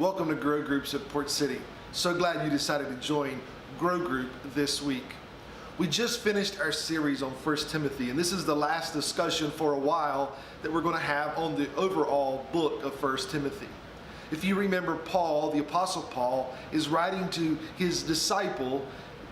Welcome to Grow Groups at Port City. So glad you decided to join Grow Group this week. We just finished our series on 1 Timothy, and this is the last discussion for a while that we're going to have on the overall book of 1 Timothy. If you remember, Paul, the Apostle Paul, is writing to his disciple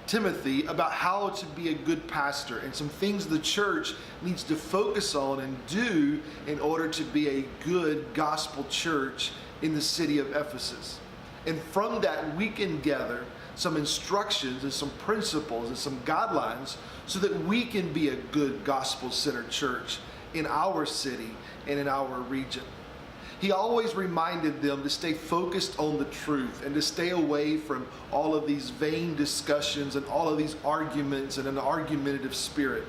Timothy about how to be a good pastor and some things the church needs to focus on and do in order to be a good gospel church in the city of Ephesus. And from that, we can gather some instructions and some principles and some guidelines so that we can be a good gospel-centered church in our city and in our region. He always reminded them to stay focused on the truth and to stay away from all of these vain discussions and all of these arguments and an argumentative spirit.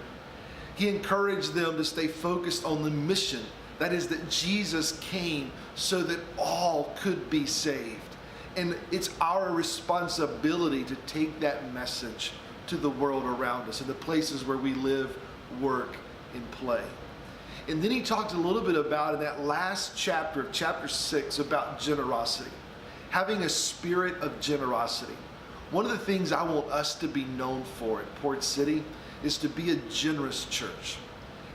He encouraged them to stay focused on the mission. That is, that Jesus came so that all could be saved. And it's our responsibility to take that message to the world around us and the places where we live, work, and play. And then he talked a little bit about, in that last chapter, chapter 6, about generosity. Having a spirit of generosity. One of the things I want us to be known for at Port City is to be a generous church.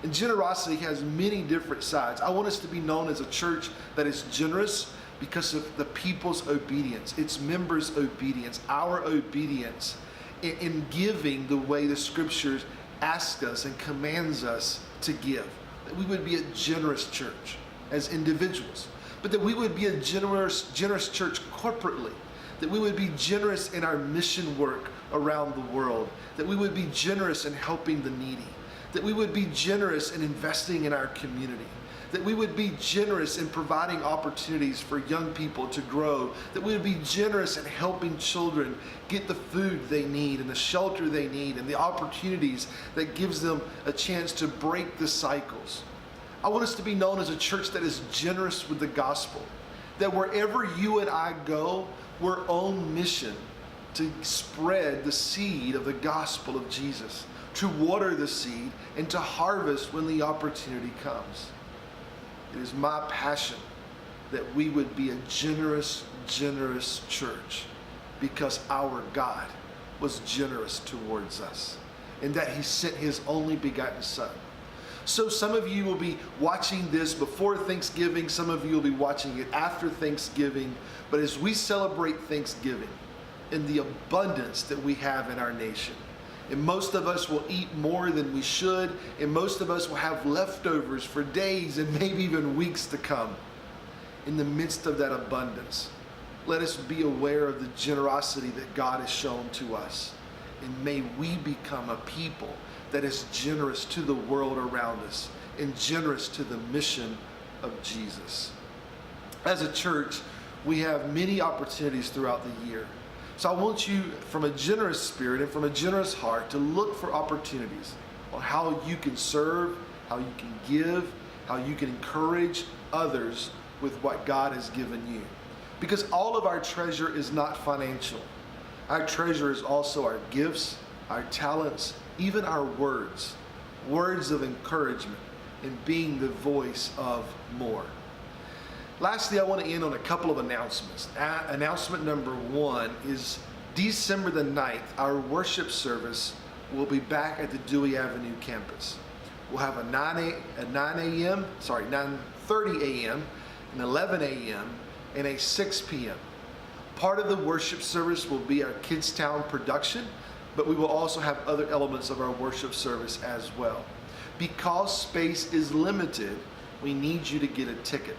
And generosity has many different sides. I want us to be known as a church that is generous because of the people's obedience, its members' obedience, our obedience in giving the way the scriptures ask us and commands us to give. That we would be a generous church as individuals, but that we would be a generous church corporately, that we would be generous in our mission work around the world, that we would be generous in helping the needy, that we would be generous in investing in our community, that we would be generous in providing opportunities for young people to grow, that we would be generous in helping children get the food they need and the shelter they need and the opportunities that gives them a chance to break the cycles. I want us to be known as a church that is generous with the gospel, that wherever you and I go, we're on mission to spread the seed of the gospel of Jesus, to water the seed and to harvest when the opportunity comes. It is my passion that we would be a generous church because our God was generous towards us and that he sent his only begotten Son. So some of you will be watching this before Thanksgiving, some of you will be watching it after Thanksgiving, but as we celebrate Thanksgiving and the abundance that we have in our nation, and most of us will eat more than we should, and most of us will have leftovers for days and maybe even weeks to come. In the midst of that abundance, let us be aware of the generosity that God has shown to us. And may we become a people that is generous to the world around us and generous to the mission of Jesus. As a church, we have many opportunities throughout the year. So I want you, from a generous spirit and from a generous heart, to look for opportunities on how you can serve, how you can give, how you can encourage others with what God has given you. Because all of our treasure is not financial. Our treasure is also our gifts, our talents, even our words of encouragement, and being the voice of more. Lastly, I want to end on a couple of announcements. Announcement number one is December the 9th, our worship service will be back at the Dewey Avenue campus. We'll have a 9:30 a.m., an 11 a.m., and a 6 p.m. Part of the worship service will be our Kidstown production, but we will also have other elements of our worship service as well. Because space is limited, we need you to get a ticket.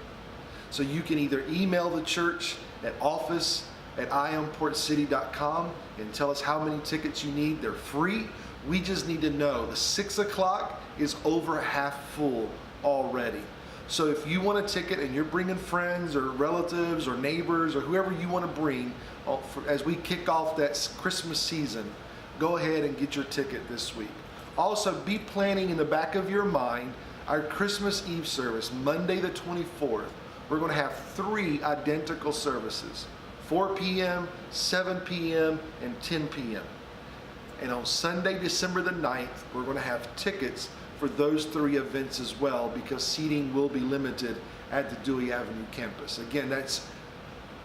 So you can either email the church at office@iamportcity.com and tell us how many tickets you need. They're free. We just need to know. The 6 o'clock is over half full already. So if you want a ticket and you're bringing friends or relatives or neighbors or whoever you want to bring as we kick off that Christmas season, go ahead and get your ticket this week. Also, be planning in the back of your mind our Christmas Eve service, Monday the 24th. We're going to have 3 identical services, 4 p.m., 7 p.m., and 10 p.m. And on Sunday, December the 9th, we're going to have tickets for those 3 events as well because seating will be limited at the Dewey Avenue campus. Again, that's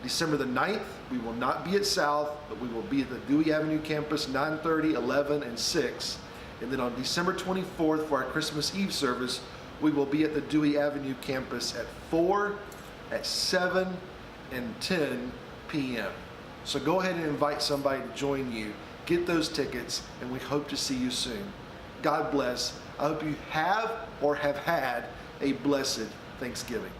December the 9th, we will not be at South, but we will be at the Dewey Avenue campus, 9:30, 11, and 6. And then on December 24th, for our Christmas Eve service, we will be at the Dewey Avenue campus at 4, at 7, and 10 p.m. So go ahead and invite somebody to join you. Get those tickets, and we hope to see you soon. God bless. I hope you have or have had a blessed Thanksgiving.